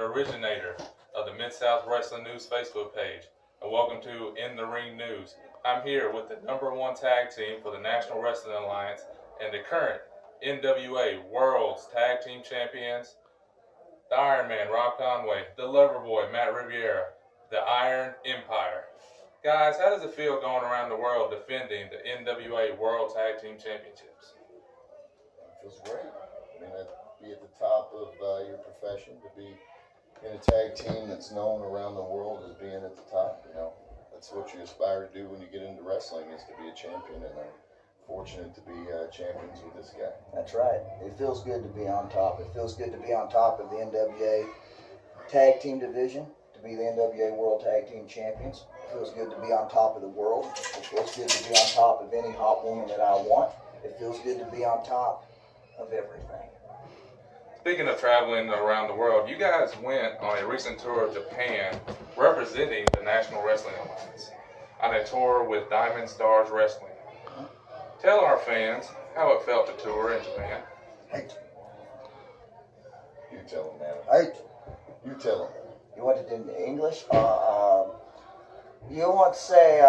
the originator of the Mid-South Wrestling News Facebook page, and welcome to In the Ring News. I'm here with the #1 tag team for the National Wrestling Alliance and the current NWA World's Tag Team Champions, the Ironman, Rob Conway, the Loverboy, Matt Riviera, the Iron Empire. Guys, how does it feel going around the world defending the NWA World Tag Team Championships? It feels great. I mean, to be at the top of your profession, to be in a tag team that's known around the world as being at the top, you know, that's what you aspire to do when you get into wrestling, is to be a champion, and I'm fortunate to be champions with this guy. That's right. It feels good to be on top. It feels good to be on top of the NWA Tag Team Division, to be the NWA World Tag Team Champions. It feels good to be on top of the world. It feels good to be on top of any hot woman that I want. It feels good to be on top of everything. Speaking of traveling around the world, you guys went on a recent tour of Japan representing the National Wrestling Alliance on a tour with Diamond Stars Wrestling. Tell our fans how it felt to tour in Japan. Hey, You tell him, man. hey, You tell him. you want it in English? You want to say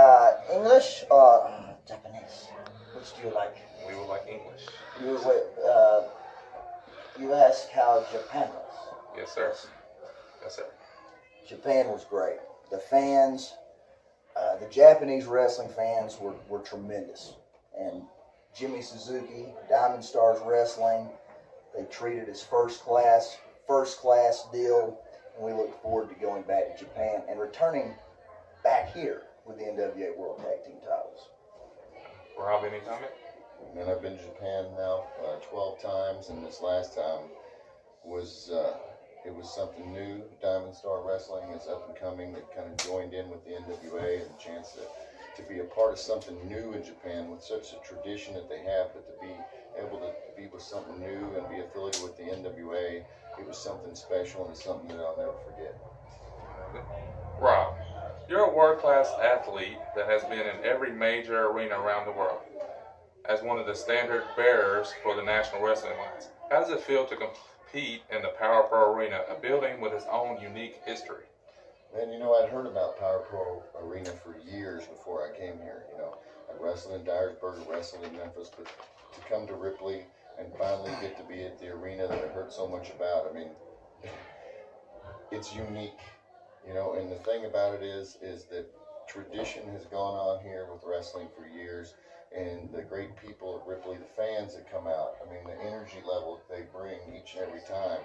English or Japanese? Which do you like? We would like English. You ask how Japan was. Yes, sir. Yes, sir. Japan was great. The fans, the Japanese wrestling fans were tremendous. And Jimmy Suzuki, Diamond Stars Wrestling, they treated us first class deal, and we look forward to going back to Japan and returning back here with the NWA World Tag Team titles. Rob, any comment? And I've been to Japan now 12 times, and this last time was it was something new. Diamond Star Wrestling is up and coming. They kind of joined in with the NWA, and the chance to be a part of something new in Japan with such a tradition that they have, but to be able to be with something new and be affiliated with the NWA, it was something special, and it's something that I'll never forget. Rob, you're a world-class athlete that has been in every major arena around the world as one of the standard bearers for the National Wrestling Alliance. How does it feel to compete in the Power Pro Arena, a building with its own unique history? And you know, I'd heard about Power Pro Arena for years before I came here. You know, I wrestled in Dyersburg, I wrestled in Memphis, but to come to Ripley and finally get to be at the arena that I heard so much about, I mean, it's unique, you know. And the thing about it is that tradition has gone on here with wrestling for years, and the great people at Ripley, the fans that come out, I mean, the energy level that they bring each and every time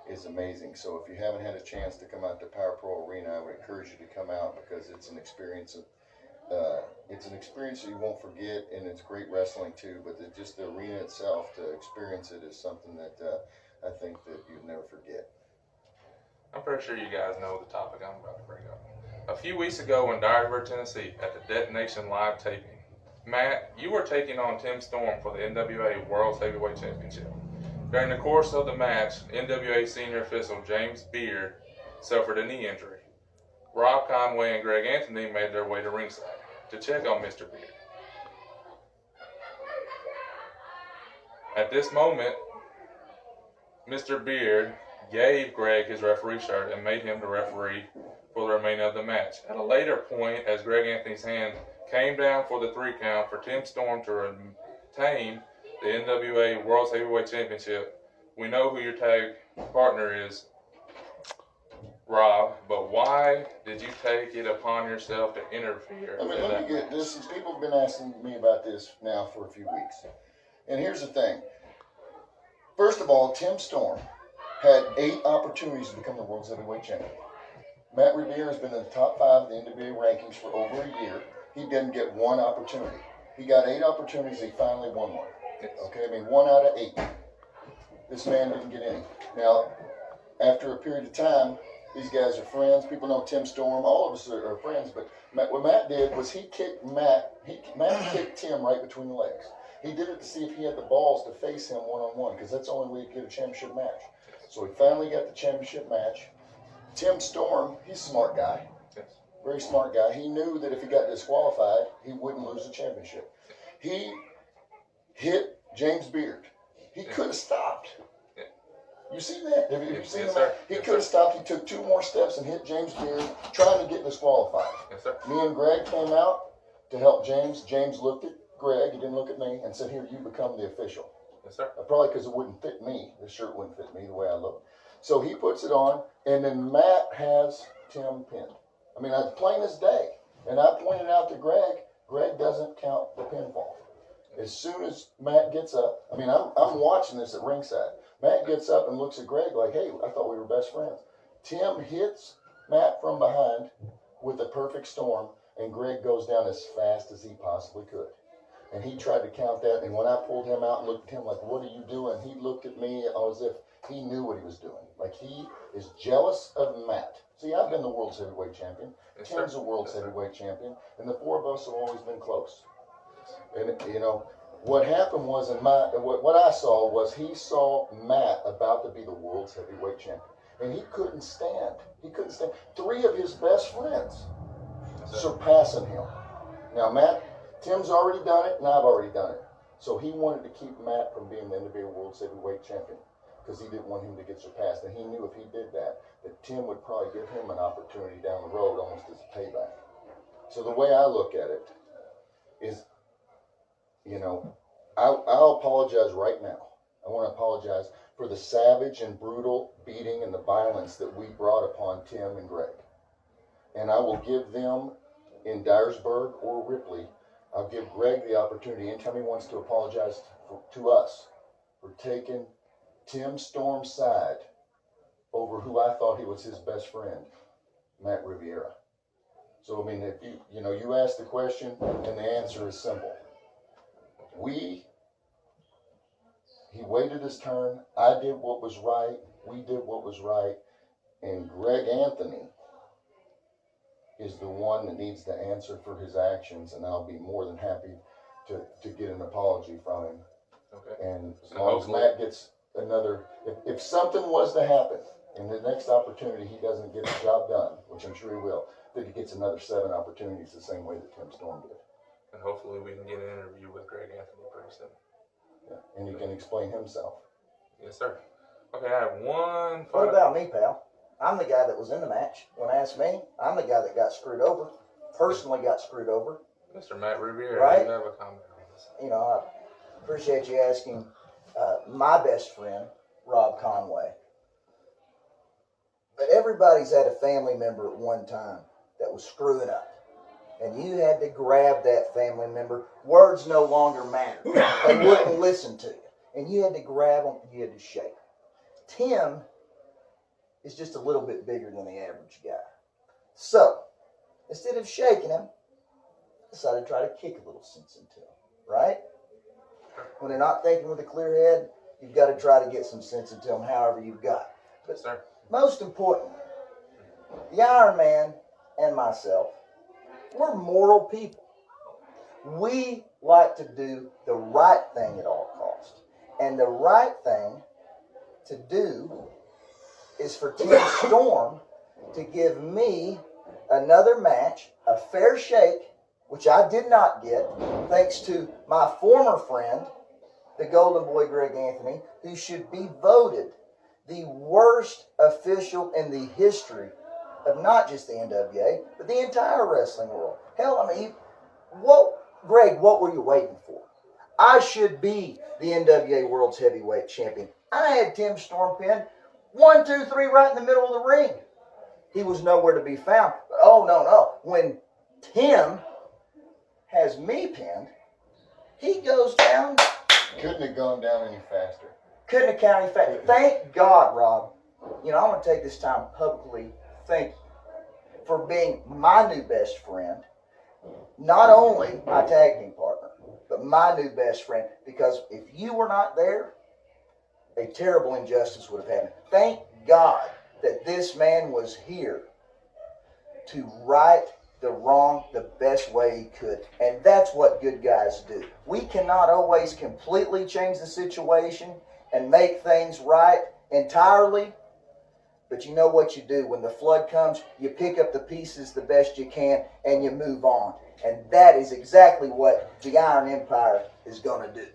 is amazing. So if you haven't had a chance to come out to Power Pro Arena, I would encourage you to come out, because it's an experience that you won't forget, and it's great wrestling too. But just the arena itself, to experience it, is something that I think that you'd never forget. I'm pretty sure you guys know the topic I'm about to bring up. A few weeks ago in Dyersburg, Tennessee, at the Detonation Live taping, Matt, you were taking on Tim Storm for the NWA World Heavyweight Championship. During the course of the match, NWA senior official James Beard suffered a knee injury. Rob Conway and Greg Anthony made their way to ringside to check on Mr. Beard. At this moment, Mr. Beard gave Greg his referee shirt and made him the referee for the remainder of the match. At a later point, as Greg Anthony's hand came down for the 3 count for Tim Storm to retain the NWA World Heavyweight Championship, we know who your tag partner is, Rob, but why did you take it upon yourself to interfere? I mean, let me get this. People have been asking me about this now for a few weeks. And here's the thing. First of all, Tim Storm had 8 opportunities to become the World's Heavyweight Champion. Matt Riviera has been in the top 5 of the NWA rankings for over a year. He didn't get 1 opportunity. He got 8 opportunities. He finally won 1. Okay, I mean, 1 out of 8. This man didn't get any. Now, after a period of time, these guys are friends. People know Tim Storm. All of us are friends. But what Matt did was he kicked Matt. Matt kicked Tim right between the legs. He did it to see if he had the balls to face him one-on-one, because that's the only way to get a championship match. So he finally got the championship match. Tim Storm, he's a smart guy. Yes. Very smart guy. He knew that if he got disqualified, he wouldn't lose the championship. He hit James Beard. He could have stopped. You seen that? Have you Yes, seen yes, that? sir. He Yes, could have sir. stopped. He took 2 more steps and hit James Beard, trying to get disqualified. Yes, sir. Me and Greg came out to help James. James looked at Greg. He didn't look at me and said, "Here, you become the official." Yes, sir. Probably because it wouldn't fit me. The shirt wouldn't fit me the way I look. So he puts it on, and then Matt has Tim pinned. I mean, it's plain as day. And I pointed out to Greg, Greg doesn't count the pinfall. As soon as Matt gets up, I mean, I'm watching this at ringside. Matt gets up and looks at Greg like, "Hey, I thought we were best friends." Tim hits Matt from behind with a perfect storm, and Greg goes down as fast as he possibly could. And he tried to count that, and when I pulled him out and looked at him like, "What are you doing?" He looked at me as if he knew what he was doing. Like he is jealous of Matt. See, I've been the world's heavyweight champion. Yes, Tim's sir. the world's Yes, sir. heavyweight champion, and the 4 of us have always been close. And you know, what happened was what I saw was he saw Matt about to be the world's heavyweight champion, and he couldn't stand. He couldn't stand 3 of his best friends Yes, sir. surpassing him. Now, Tim's already done it, and I've already done it. So he wanted to keep Matt from being the NWA World Heavyweight Champion because he didn't want him to get surpassed. And he knew if he did that Tim would probably give him an opportunity down the road almost as a payback. So the way I look at it is, you know, I'll apologize right now. I want to apologize for the savage and brutal beating and the violence that we brought upon Tim and Greg. And I will give them in Dyersburg or Ripley, I'll give Greg the opportunity anytime he wants to apologize to us for taking Tim Storm's side over who I thought he was his best friend, Matt Riviera. So, I mean, if you ask the question and the answer is simple. He waited his turn. I did what was right. We did what was right. And Greg Anthony is the one that needs to answer for his actions, and I'll be more than happy to get an apology from him. Okay. And as long as Matt gets another, if something was to happen, in the next opportunity he doesn't get the job done, which I'm sure he will, that he gets another 7 opportunities the same way that Tim Storm did. And hopefully we can get an interview with Greg Anthony pretty soon. Yeah. And he can explain himself. Yes, sir. Okay, I have one What final. about me, pal? I'm the guy that was in the match. When asked me, I'm the guy that got screwed over. Personally got screwed over. Mr. Matt Riviera, Right? do you have a comment on this? You know, I appreciate you asking my best friend, Rob Conway. But everybody's had a family member at one time that was screwing up. And you had to grab that family member. Words no longer matter. They wouldn't listen to you. And you had to grab them and you had to shake. Tim is just a little bit bigger than the average guy. So, instead of shaking him, I decided to try to kick a little sense into him. Right? When they're not thinking with a clear head, you've got to try to get some sense into them however you've got. But Yes, sir. most importantly, the Ironman and myself, we're moral people. We like to do the right thing at all costs. And the right thing to do is for Tim Storm to give me another match, a fair shake, which I did not get, thanks to my former friend, the Golden Boy Greg Anthony, who should be voted the worst official in the history of not just the NWA, but the entire wrestling world. Hell, I mean, Greg, what were you waiting for? I should be the NWA World's Heavyweight Champion. I had Tim Storm pinned 1, 2, 3 right in the middle of the ring. He was nowhere to be found. But oh, no. When Tim has me pinned, he goes down. Couldn't have gone down any faster. Couldn't have counted any faster. Thank God, Rob. You know, I want to take this time publicly thank you for being my new best friend. Not only my tag team partner, but my new best friend. Because if you were not there, a terrible injustice would have happened. Thank God that this man was here to right the wrong the best way he could. And that's what good guys do. We cannot always completely change the situation and make things right entirely. But you know what you do. When the flood comes, you pick up the pieces the best you can and you move on. And that is exactly what the Iron Empire is going to do.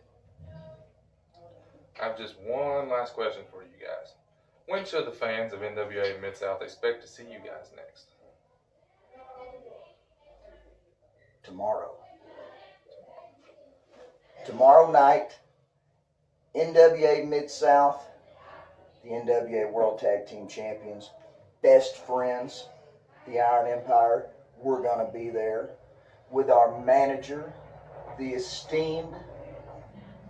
I have just one last question for you guys. When should the fans of NWA Mid-South expect to see you guys next? Tomorrow. Tomorrow night, NWA Mid-South, the NWA World Tag Team Champions, best friends, the Iron Empire. We're going to be there with our manager, the esteemed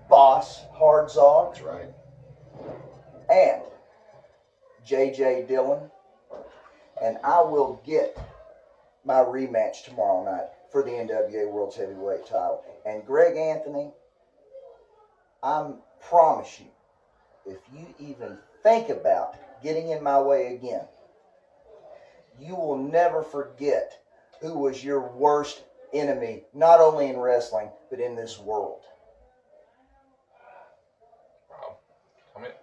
boss, Hardzog. That's right. And J.J. Dillon. And I will get my rematch tomorrow night for the NWA World Heavyweight title. And Greg Anthony, I promise you, if you even think about getting in my way again, you will never forget who was your worst enemy, not only in wrestling, but in this world. Rob, comment?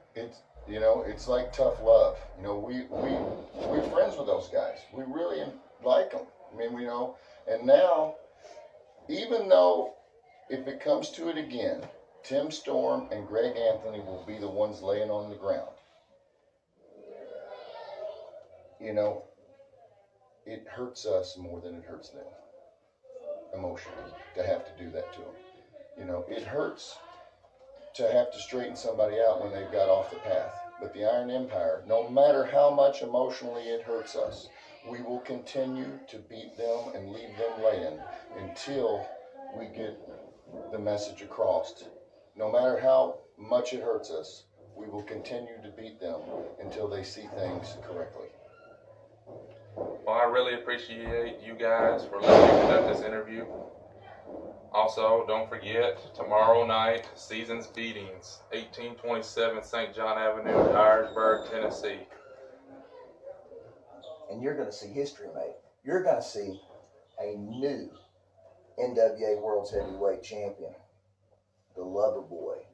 It's like tough love. We're friends with those guys. We really like them. And now, even though if it comes to it again, Tim Storm and Greg Anthony will be the ones laying on the ground. It hurts us more than it hurts them emotionally to have to do that to them. It hurts to have to straighten somebody out when they've got off the path. But the Iron Empire, no matter how much emotionally it hurts us, we will continue to beat them and leave them laying until we get the message across. No matter how much it hurts us, we will continue to beat them until they see things correctly. Well, I really appreciate you guys for letting me conduct this interview. Also, don't forget, tomorrow night, Seasons Beatings, 1827 St. John Avenue, Dyersburg, Tennessee. And you're going to see history made. You're going to see a new NWA World Heavyweight Champion, the Loverboy.